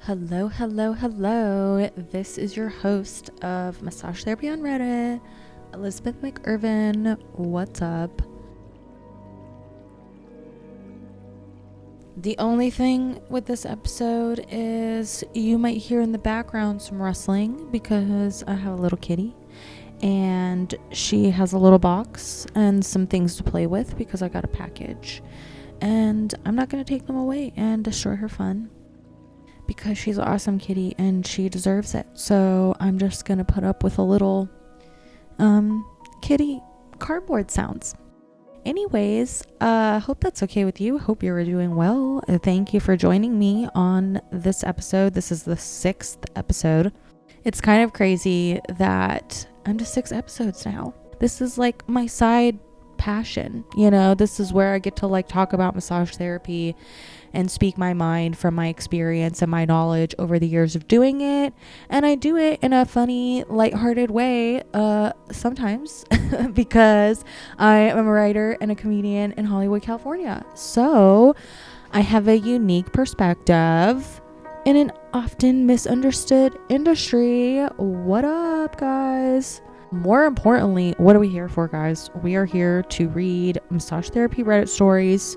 Hello, hello, hello. This is your host of Massage Therapy on Reddit, Elizabeth McIrvin. What's up? The only thing with this episode is you might hear in the background some rustling because I have a little kitty and she has a little box and some things to play with because I got a package. And I'm not going to take them away and destroy her fun, because she's an awesome kitty and she deserves it. So I'm just gonna put up with a little kitty cardboard sounds. Anyways, hope that's okay with you. Hope you're doing well. Thank you for joining me on this episode. This is the 6th episode. It's kind of crazy that I'm to 6 episodes now. This is like my side passion, this is where I get to like talk about massage therapy and speak my mind from my experience and my knowledge over the years of doing it. And I do it in a funny, lighthearted way sometimes because I am a writer and a comedian in Hollywood, California. So I have a unique perspective in an often misunderstood industry. What up, guys? More importantly, what are we here for, guys? We are here to read massage therapy Reddit stories.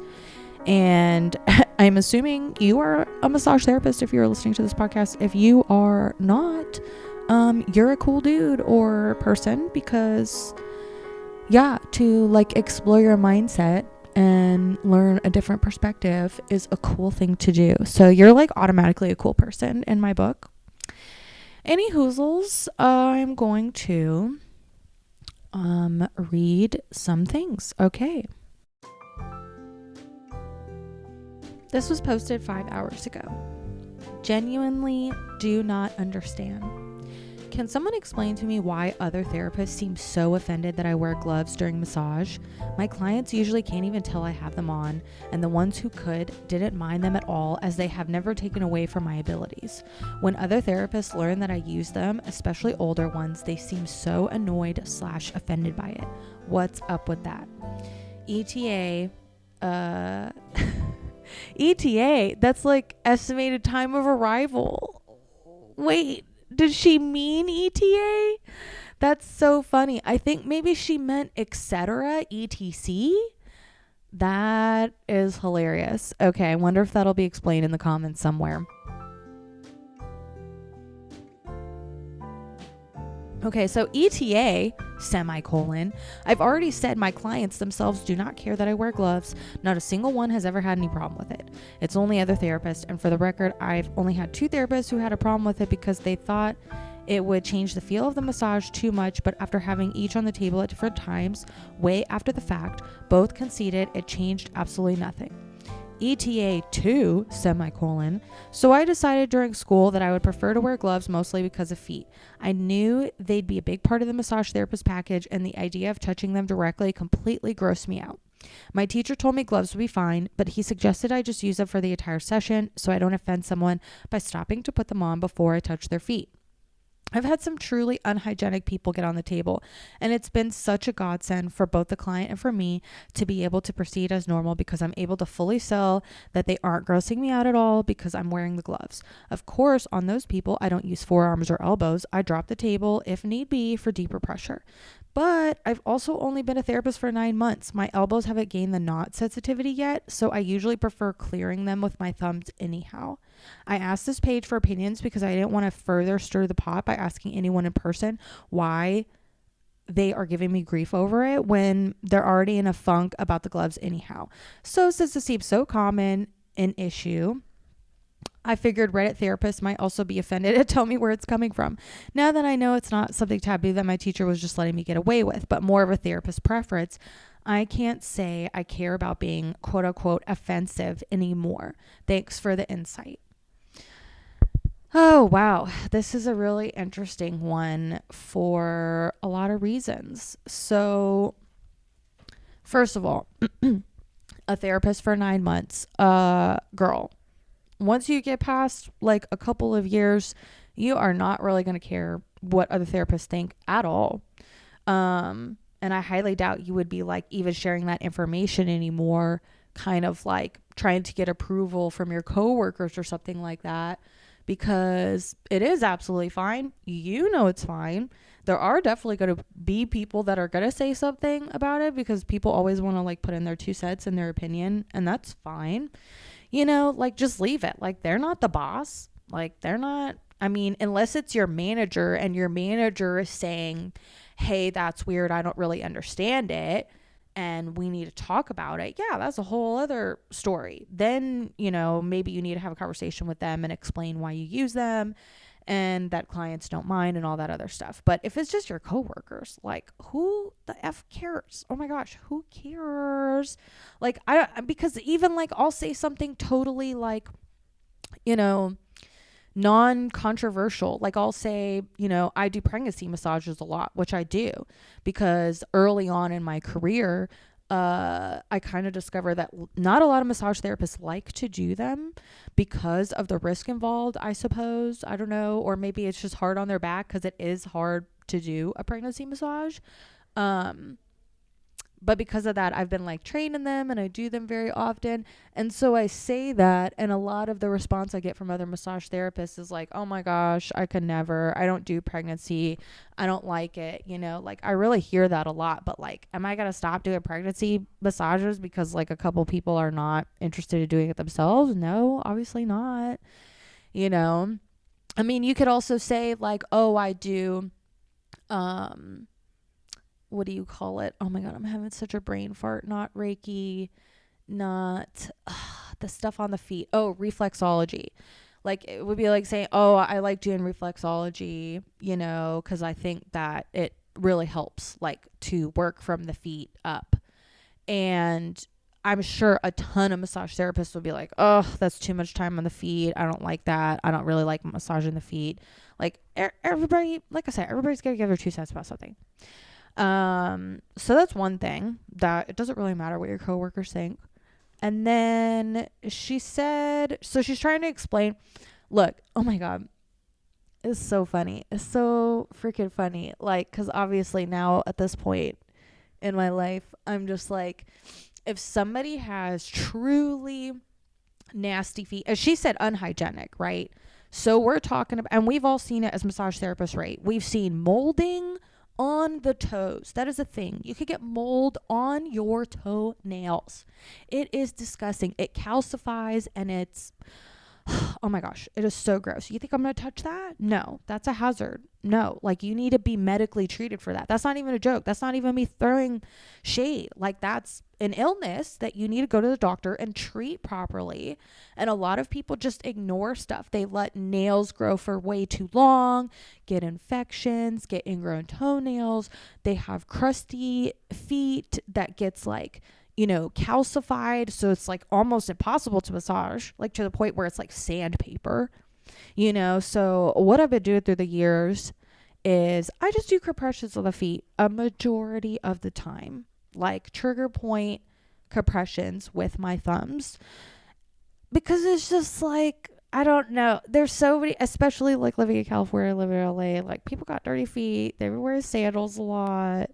And I'm assuming you are a massage therapist if you're listening to this podcast. If you are not, you're a cool dude or person, because to like explore your mindset and learn a different perspective is a cool thing to do. So you're like automatically a cool person in my book. Any hoozles, I'm going to read some things. Okay. This was posted 5 hours ago. Genuinely do not understand. Can someone explain to me why other therapists seem so offended that I wear gloves during massage? My clients usually can't even tell I have them on, and the ones who could didn't mind them at all, as they have never taken away from my abilities. When other therapists learn that I use them, especially older ones, they seem so annoyed/offended by it. What's up with that? ETA, ETA, that's like estimated time of arrival. Wait, did she mean ETA? That's so funny. I think maybe she meant etc. etc. That is hilarious. Okay, I wonder if that'll be explained in the comments somewhere. Okay, so ETA, semicolon, I've already said my clients themselves do not care that I wear gloves. Not a single one has ever had any problem with it. It's only other therapists, and for the record, I've only had 2 therapists who had a problem with it because they thought it would change the feel of the massage too much, but after having each on the table at different times, way after the fact, both conceded it changed absolutely nothing. ETA 2, semicolon. So I decided during school that I would prefer to wear gloves mostly because of feet. I knew they'd be a big part of the massage therapist package, and the idea of touching them directly completely grossed me out. My teacher told me gloves would be fine, but he suggested I just use them for the entire session so I don't offend someone by stopping to put them on before I touch their feet. I've had some truly unhygienic people get on the table, and it's been such a godsend for both the client and for me to be able to proceed as normal, because I'm able to fully sell that they aren't grossing me out at all because I'm wearing the gloves. Of course, on those people, I don't use forearms or elbows. I drop the table if need be for deeper pressure. But I've also only been a therapist for 9 months. My elbows haven't gained the knot sensitivity yet, so I usually prefer clearing them with my thumbs anyhow. I asked this page for opinions because I didn't want to further stir the pot by asking anyone in person why they are giving me grief over it when they're already in a funk about the gloves anyhow. So since this seems so common an issue, I figured Reddit therapists might also be offended and tell me where it's coming from. Now that I know it's not something taboo that my teacher was just letting me get away with, but more of a therapist preference, I can't say I care about being quote unquote offensive anymore. Thanks for the insight. Oh, wow. This is a really interesting one for a lot of reasons. So, first of all, a therapist for 9 months, girl. Once you get past like a couple of years, you are not really going to care what other therapists think at all. And I highly doubt you would be like even sharing that information anymore, kind of like trying to get approval from your coworkers or something like that, because it is absolutely fine. You know it's fine. There are definitely going to be people that are going to say something about it because people always want to like put in their 2 cents and their opinion, and that's fine. You know, like just leave it. Like they're not the boss. Like they're not, I mean, unless it's your manager and your manager is saying, hey, that's weird, I don't really understand it, and we need to talk about it. Yeah, that's a whole other story. Then, you know, maybe you need to have a conversation with them and explain why you use them and that clients don't mind and all that other stuff. But if it's just your coworkers, like who the F cares? Oh my gosh, who cares? Like because even like I'll say something totally like, you know, non-controversial. Like I'll say, you know, I do pregnancy massages a lot, which I do because early on in my career, I kind of discovered that not a lot of massage therapists like to do them because of the risk involved, I suppose. I don't know. Or maybe it's just hard on their back because it is hard to do a pregnancy massage. But because of that, I've been like training them and I do them very often. And so I say that, and a lot of the response I get from other massage therapists is like, oh my gosh, I could never. I don't do pregnancy. I don't like it. You know, like I really hear that a lot. But like, am I going to stop doing pregnancy massages because like a couple people are not interested in doing it themselves? No, obviously not. You know, I mean, you could also say like, oh, I do, what do you call it? Oh my God, I'm having such a brain fart. Not Reiki, not the stuff on the feet. Oh, reflexology. Like it would be like saying, oh, I like doing reflexology, you know, because I think that it really helps like to work from the feet up. And I'm sure a ton of massage therapists would be like, oh, that's too much time on the feet. I don't like that. I don't really like massaging the feet. Like everybody, like I said, everybody's got to give their 2 cents about something. So that's one thing that it doesn't really matter what your coworkers think. And then she said, so she's trying to explain, look, oh my God, it's so funny. It's so freaking funny. Like, cause obviously now at this point in my life, I'm just like, if somebody has truly nasty feet, as she said, unhygienic, right? So we're talking about, and we've all seen it as massage therapists, right? We've seen molding on the toes. That is a thing. You could get mold on your toenails. It is disgusting. It calcifies and it's, oh my gosh, it is so gross. You think I'm going to touch that? No, that's a hazard. No, like you need to be medically treated for that. That's not even a joke. That's not even me throwing shade. Like that's an illness that you need to go to the doctor and treat properly. And a lot of people just ignore stuff. They let nails grow for way too long, get infections, get ingrown toenails. They have crusty feet that gets like, you know, calcified. So it's like almost impossible to massage, like to the point where it's like sandpaper, you know. So what I've been doing through the years is I just do compressions on the feet a majority of the time, like trigger point compressions with my thumbs, because it's just like, I don't know. There's so many, especially like living in California, living in LA, like people got dirty feet. They wear sandals a lot,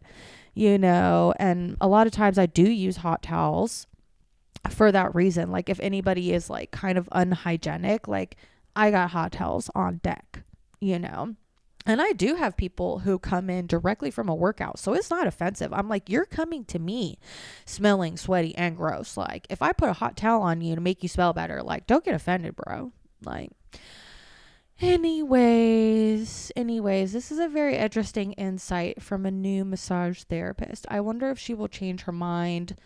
you know, and a lot of times I do use hot towels for that reason. Like if anybody is like kind of unhygienic, like I got hot towels on deck, you know. And I do have people who come in directly from a workout, so it's not offensive. I'm like, you're coming to me smelling sweaty and gross. Like if I put a hot towel on you to make you smell better, like don't get offended, bro. Like anyways, this is a very interesting insight from a new massage therapist. I wonder if she will change her mind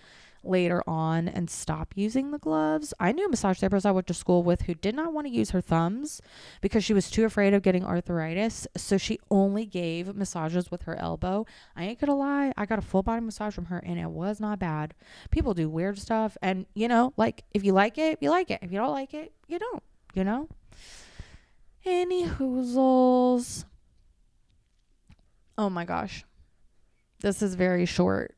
later on and stop using the gloves. I knew a massage therapist I went to school with who did not want to use her thumbs because she was too afraid of getting arthritis. So she only gave massages with her elbow. I ain't gonna lie, I got a full body massage from her and it was not bad. People do weird stuff, and you know, like if you like it, you like it. If you don't like it, you don't, you know? Any hoozles. Oh my gosh. This is very short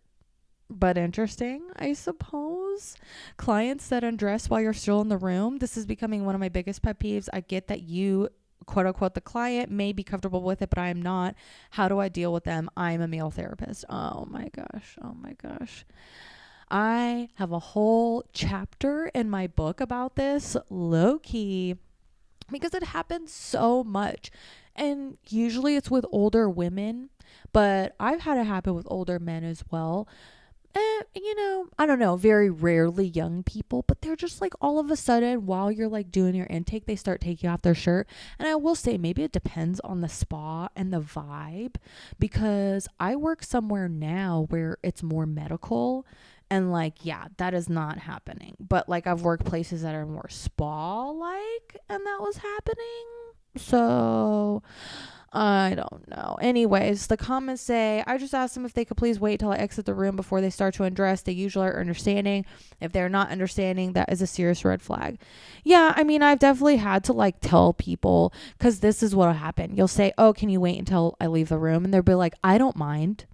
but interesting, I suppose. Clients that undress while you're still in the room. This is becoming one of my biggest pet peeves. I get that you, quote unquote, the client may be comfortable with it, but I am not. How do I deal with them? I'm a male therapist. Oh my gosh. Oh my gosh. I have a whole chapter in my book about this, low key. because it happens so much. And usually it's with older women, but I've had it happen with older men as well. I don't know, very rarely young people, but they're just like all of a sudden while you're like doing your intake, they start taking off their shirt. And I will say maybe it depends on the spa and the vibe, because I work somewhere now where it's more medical, and like, yeah, that is not happening. But like I've worked places that are more spa like, and that was happening. So I don't know. Anyways, the comments say, I just asked them if they could please wait till I exit the room before they start to undress. They usually are understanding. If they're not understanding, that is a serious red flag. Yeah, I mean, I've definitely had to like tell people, because this is what'll happen. You'll say, oh, can you wait until I leave the room? And they'll be like, I don't mind.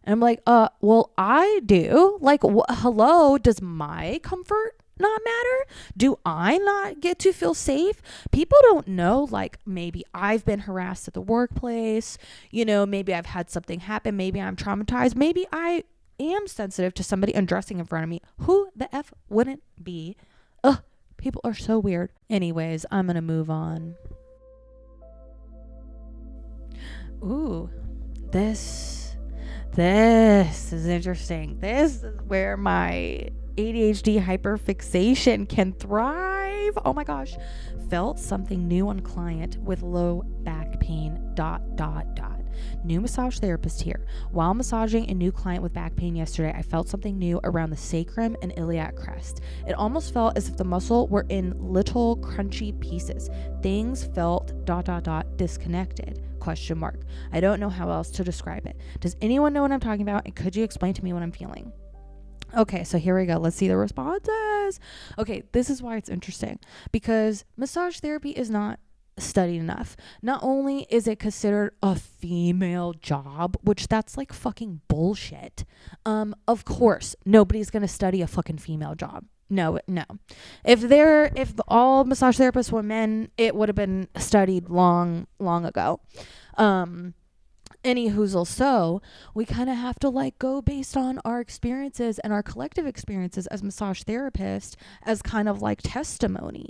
And I'm like, well, I do. Like, hello, does my comfort not matter? Do I not get to feel safe? People don't know, like, maybe I've been harassed at the workplace, maybe I've had something happen, maybe I'm traumatized, maybe I am sensitive to somebody undressing in front of me. Who the F wouldn't be? Ugh, people are so weird. Anyways, I'm gonna move on. Ooh, this is interesting. This is where my ADHD hyperfixation can thrive. Oh my gosh. Felt something new on client with low back pain. ... New massage therapist here. While massaging a new client with back pain yesterday, I felt something new around the sacrum and iliac crest. It almost felt as if the muscle were in little crunchy pieces. Things felt ... disconnected. ? I don't know how else to describe it. Does anyone know what I'm talking about? And could you explain to me what I'm feeling? Okay, so here we go. Let's see the responses. Okay, this is why it's interesting, because massage therapy is not studied enough. Not only is it considered a female job, which that's like fucking bullshit. Of course, nobody's gonna study a fucking female job. No. If all massage therapists were men, it would have been studied long ago. Any whoozle. So we kind of have to like go based on our experiences and our collective experiences as massage therapists as kind of like testimony,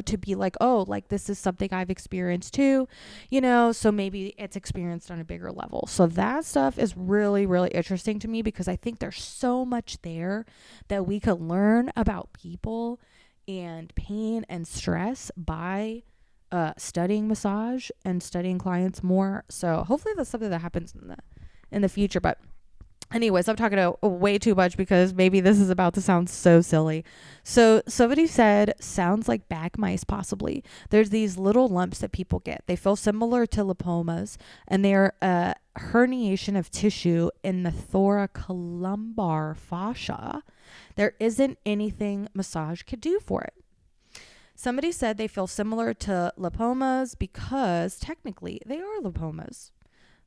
to be like, oh, like this is something I've experienced too, so maybe it's experienced on a bigger level. So that stuff is really, really interesting to me, because I think there's so much there that we could learn about people and pain and stress by studying massage and studying clients more. So hopefully that's something that happens in the future. But anyways, I'm talking way too much, because maybe this is about to sound so silly. So somebody said, sounds like back mice possibly. There's these little lumps that people get. They feel similar to lipomas, and they're a herniation of tissue in the thoracolumbar fascia. There isn't anything massage could do for it. Somebody said they feel similar to lipomas because technically they are lipomas.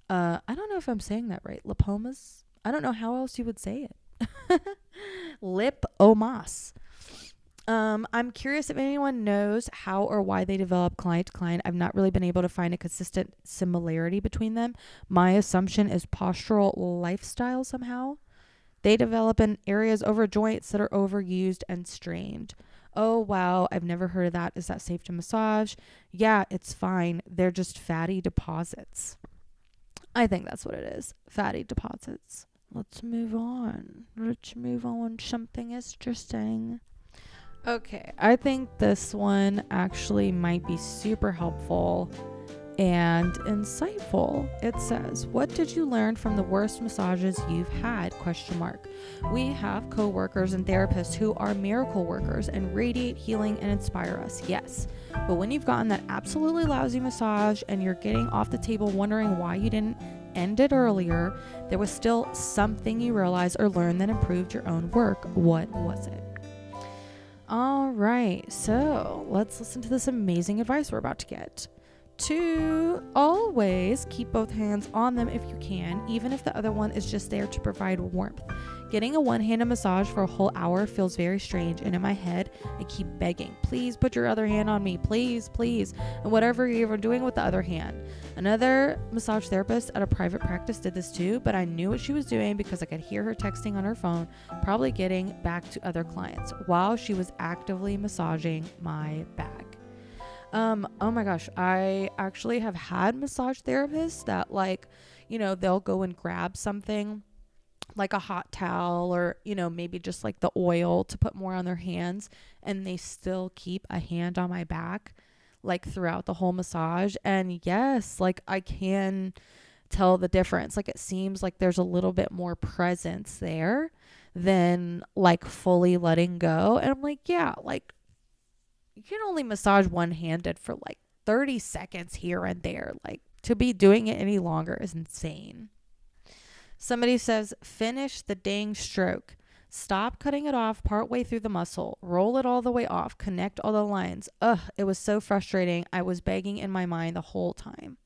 I don't know if I'm saying that right. Lipomas? I don't know how else you would say it. Lipomas. I'm curious if anyone knows how or why they develop client to client. I've not really been able to find a consistent similarity between them. My assumption is postural lifestyle somehow. They develop in areas over joints that are overused and strained. Oh, wow. I've never heard of that. Is that safe to massage? Yeah, it's fine. They're just fatty deposits. I think that's what it is. Fatty deposits. Let's move on. Something interesting. Okay. I think this one actually might be super helpful and insightful. It says, what did you learn from the worst massages you've had? ? We have co-workers and therapists who are miracle workers and radiate healing and inspire us. Yes. But when you've gotten that absolutely lousy massage and you're getting off the table wondering why you didn't end it earlier, there was still something you realized or learned that improved your own work. What was it? All right. So let's listen to this amazing advice we're about to get. 2, always keep both hands on them if you can, even if the other one is just there to provide warmth. Getting a one-handed massage for a whole hour feels very strange, and in my head, I keep begging, please put your other hand on me, please, and whatever you're even doing with the other hand. Another massage therapist at a private practice did this too, but I knew what she was doing because I could hear her texting on her phone, probably getting back to other clients, while she was actively massaging my back. Oh my gosh, I actually have had massage therapists that, like, they'll go and grab something like a hot towel, or maybe just like the oil to put more on their hands, and they still keep a hand on my back like throughout the whole massage. And yes, like I can tell the difference. Like it seems like there's a little bit more presence there than like fully letting go. And I'm like, yeah, like you can only massage one handed for like 30 seconds here and there. Like to be doing it any longer is insane. Somebody says, finish the dang stroke. Stop cutting it off partway through the muscle. Roll it all the way off. Connect all the lines. Ugh, it was so frustrating. I was begging in my mind the whole time.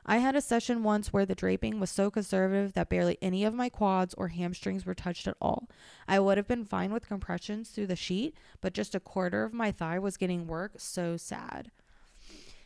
I had a session once where the draping was so conservative that barely any of my quads or hamstrings were touched at all. I would have been fine with compressions through the sheet, but just a quarter of my thigh was getting work. So sad.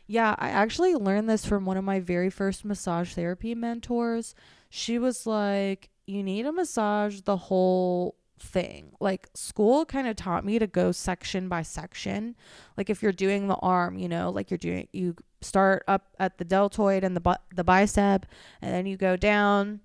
Yeah, I actually learned this from one of my very first massage therapy mentors. She was like, you need to massage the whole thing. Like school kind of taught me to go section by section. Like if you're doing the arm, like you start up at the deltoid and the bicep, and then you go down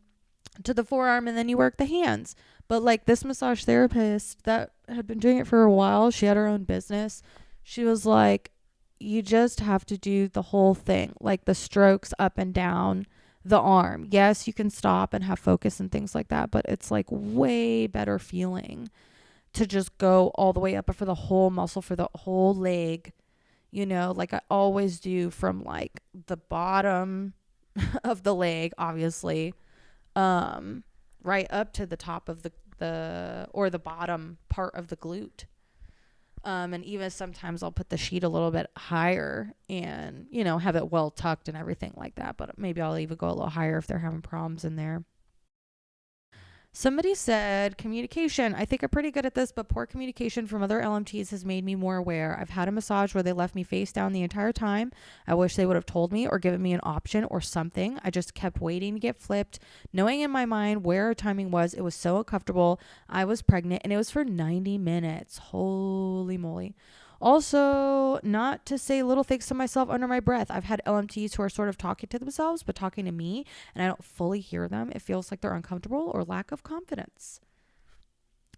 to the forearm, and then you work the hands. But like this massage therapist that had been doing it for a while, she had her own business. She was like, you just have to do the whole thing, like the strokes up and down the arm. Yes, you can stop and have focus and things like that, but it's like way better feeling to just go all the way up for the whole muscle, for the whole leg, like I always do, from like the bottom of the leg, obviously, right up to the top of the bottom part of the glute. And even sometimes I'll put the sheet a little bit higher and, have it well tucked and everything like that. But maybe I'll even go a little higher if they're having problems in there. Somebody said communication. I think I'm pretty good at this, but poor communication from other LMTs has made me more aware. I've had a massage where they left me face down the entire time. I wish they would have told me or given me an option or something. I just kept waiting to get flipped, knowing in my mind where our timing was. It was so uncomfortable. I was pregnant and it was for 90 minutes. Holy moly. Also, not to say little things to myself under my breath. I've had LMTs who are sort of talking to themselves, but talking to me, and I don't fully hear them. It feels like they're uncomfortable or lack of confidence.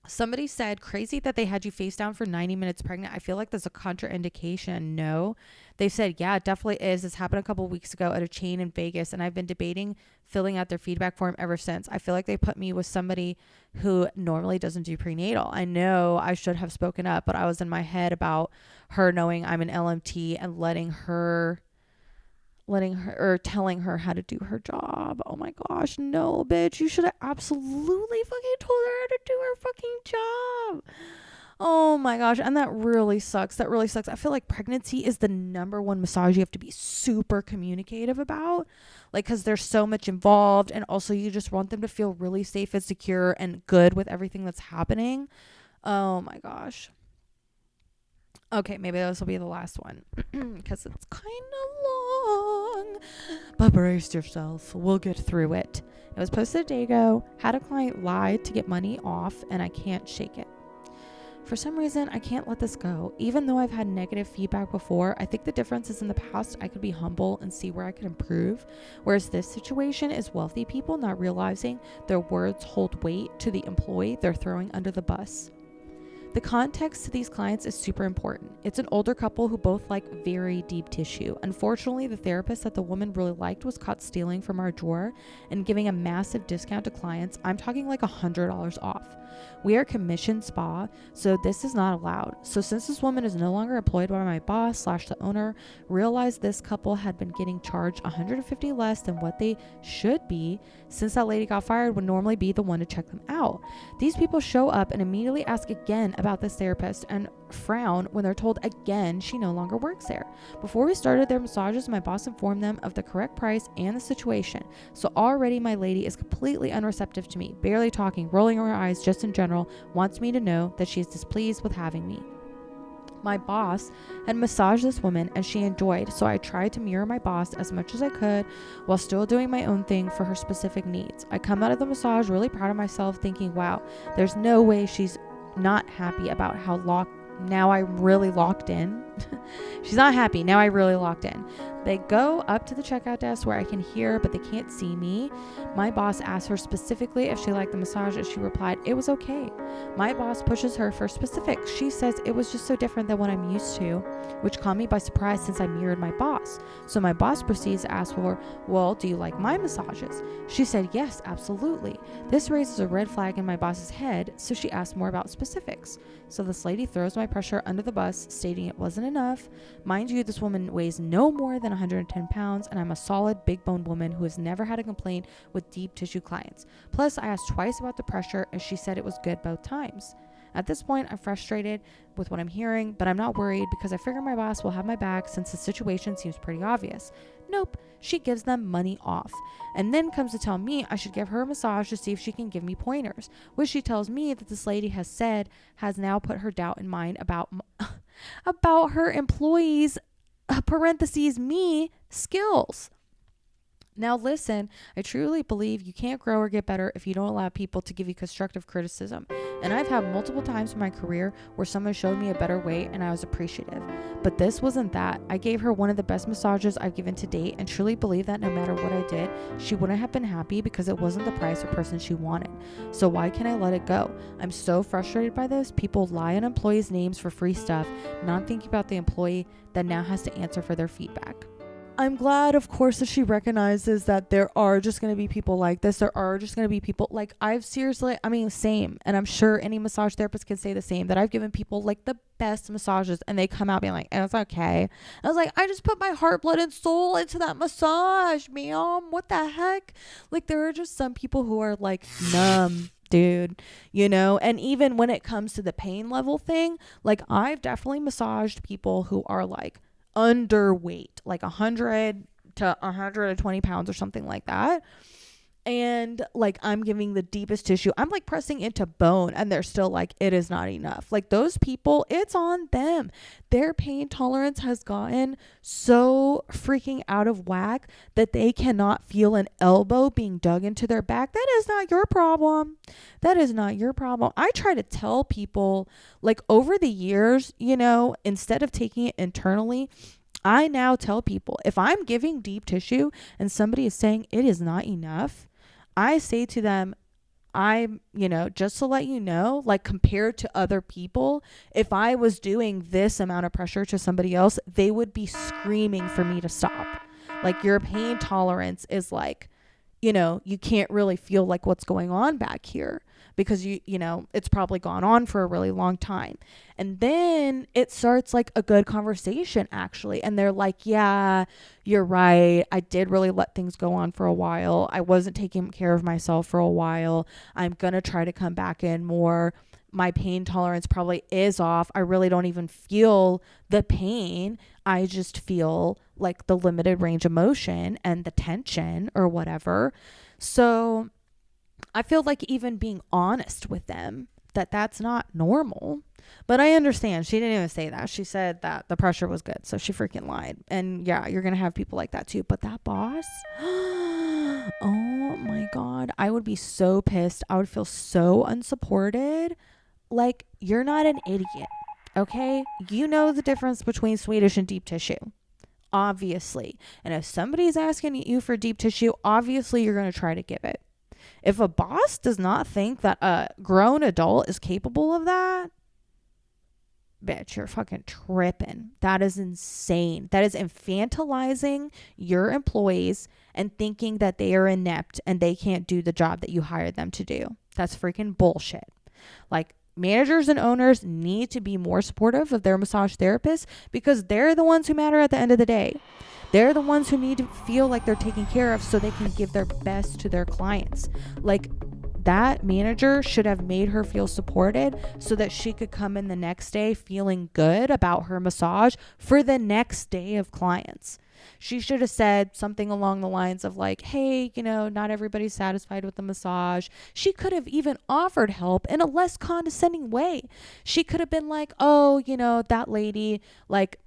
Somebody said, crazy that they had you face down for 90 minutes pregnant. I feel like there's a contraindication. No. They said, yeah, it definitely is. This happened a couple weeks ago at a chain in Vegas, and I've been debating filling out their feedback form ever since. I feel like they put me with somebody who normally doesn't do prenatal. I know I should have spoken up, but I was in my head about her knowing I'm an LMT and telling her how to do her job. Oh my gosh, no, bitch. You should have absolutely fucking told her how to do her fucking job. Oh my gosh. And that really sucks. I feel like pregnancy is the number one massage you have to be super communicative about. Like, because there's so much involved. And also you just want them to feel really safe and secure and good with everything that's happening. Oh my gosh. Okay, maybe this will be the last one because it's kind of long. But brace yourself. We'll get through it. It was posted a day ago. Had a client lie to get money off, and I can't shake it. For some reason, I can't let this go. Even though I've had negative feedback before, I think the difference is in the past, I could be humble and see where I could improve. Whereas this situation is wealthy people not realizing their words hold weight to the employee they're throwing under the bus. The context to these clients is super important. It's an older couple who both like very deep tissue. Unfortunately, the therapist that the woman really liked was caught stealing from our drawer and giving a massive discount to clients. I'm talking like $100 off. We are commissioned spa, so this is not allowed. So since this woman is no longer employed by my boss / the owner, realized this couple had been getting charged $150 less than what they should be, since that lady got fired would normally be the one to check them out. These people show up and immediately ask again about this therapist and frown when they're told again she no longer works there. Before we started their massages, my boss informed them of the correct price and the situation. So already my lady is completely unreceptive to me, barely talking, rolling her eyes just in general, wants me to know that she is displeased with having me. My boss had massaged this woman and she enjoyed, so I tried to mirror my boss as much as I could while still doing my own thing for her specific needs. I come out of the massage really proud of myself, thinking, wow, there's no way she's not happy about how now I'm really locked in. She's not happy. Now I really locked in. They go up to the checkout desk where I can hear, but they can't see me. My boss asked her specifically if she liked the massage, and she replied, it was okay. My boss pushes her for specifics. She says it was just so different than what I'm used to, which caught me by surprise since I mirrored my boss. So my boss proceeds to ask her, well, do you like my massages? She said, yes, absolutely. This raises a red flag in my boss's head, so she asked more about specifics. So this lady throws my pressure under the bus, stating it wasn't enough. Mind you, this woman weighs no more than 110 pounds, and I'm a solid, big-boned woman who has never had a complaint with deep tissue clients. Plus, I asked twice about the pressure, and she said it was good both times. At this point, I'm frustrated with what I'm hearing, but I'm not worried because I figure my boss will have my back since the situation seems pretty obvious. Nope, she gives them money off, and then comes to tell me I should give her a massage to see if she can give me pointers, which she tells me that this lady has said has now put her doubt in mind about her employees, parentheses me, skills. Now listen, I truly believe you can't grow or get better if you don't allow people to give you constructive criticism. And I've had multiple times in my career where someone showed me a better way and I was appreciative. But this wasn't that. I gave her one of the best massages I've given to date and truly believe that no matter what I did, she wouldn't have been happy because it wasn't the price or person she wanted. So why can't I let it go? I'm so frustrated by this. People lie on employees' names for free stuff, not thinking about the employee that now has to answer for their feedback. I'm glad, of course, that she recognizes that there are just going to be people like this. There are just going to be people like same. And I'm sure any massage therapist can say the same, that I've given people like the best massages and they come out being like, it's okay. I was like, I just put my heart, blood, and soul into that massage, ma'am. What the heck? Like, there are just some people who are like numb, dude, and even when it comes to the pain level thing, like I've definitely massaged people who are like underweight, like 100 to 120 pounds or something like that. And like, I'm giving the deepest tissue. I'm like pressing into bone and they're still like, it is not enough. Like, those people, it's on them. Their pain tolerance has gotten so freaking out of whack that they cannot feel an elbow being dug into their back. That is not your problem. That is not your problem. I try to tell people, like, over the years, instead of taking it internally, I now tell people, if I'm giving deep tissue and somebody is saying it is not enough, I say to them, just to let you know, like, compared to other people, if I was doing this amount of pressure to somebody else, they would be screaming for me to stop. Like, your pain tolerance is like, you can't really feel like what's going on back here because it's probably gone on for a really long time. And then it starts like a good conversation actually. And they're like, yeah, you're right. I did really let things go on for a while. I wasn't taking care of myself for a while. I'm going to try to come back in more. My pain tolerance probably is off. I really don't even feel the pain. I just feel like the limited range of motion and the tension or whatever. So I feel like even being honest with them, that's not normal. But I understand. She didn't even say that. She said that the pressure was good. So she freaking lied. And yeah, you're going to have people like that too. But that boss, oh my God, I would be so pissed. I would feel so unsupported. Like, you're not an idiot, okay? You know the difference between Swedish and deep tissue, obviously. And if somebody's asking you for deep tissue, obviously you're going to try to give it. If a boss does not think that a grown adult is capable of that, bitch, you're fucking tripping. That is insane. That is infantilizing your employees and thinking that they are inept and they can't do the job that you hired them to do. That's freaking bullshit. Like, managers and owners need to be more supportive of their massage therapists because they're the ones who matter at the end of the day. They're the ones who need to feel like they're taken care of so they can give their best to their clients. Like, that manager should have made her feel supported so that she could come in the next day feeling good about her massage for the next day of clients. She should have said something along the lines of like, hey, not everybody's satisfied with the massage. She could have even offered help in a less condescending way. She could have been like, oh, that lady, like,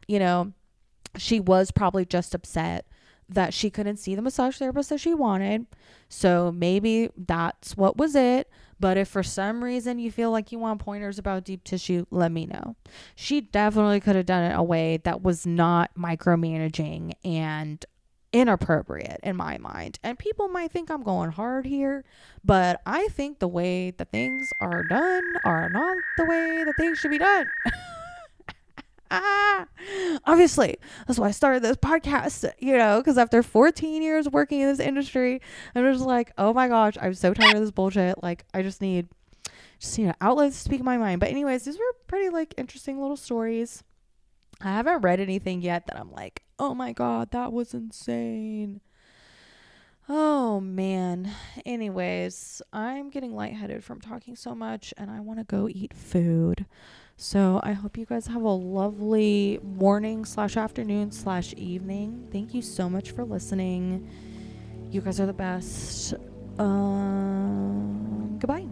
she was probably just upset that she couldn't see the massage therapist that she wanted. So maybe that's what was it. But if for some reason you feel like you want pointers about deep tissue, let me know. She definitely could have done it in a way that was not micromanaging and inappropriate in my mind. And people might think I'm going hard here, but I think the way that things are done are not the way that things should be done. Obviously, that's why I started this podcast, because after 14 years working in this industry, I'm just like, oh my gosh, I'm so tired of this bullshit. Like, I just need an outlet to speak my mind. But anyways, these were pretty interesting little stories. I haven't read anything yet that I'm like, oh my god, that was insane. Oh man. Anyways, I'm getting lightheaded from talking so much and I want to go eat food. So I hope you guys have a lovely morning/afternoon/evening. Thank you so much for listening. You guys are the best. Goodbye.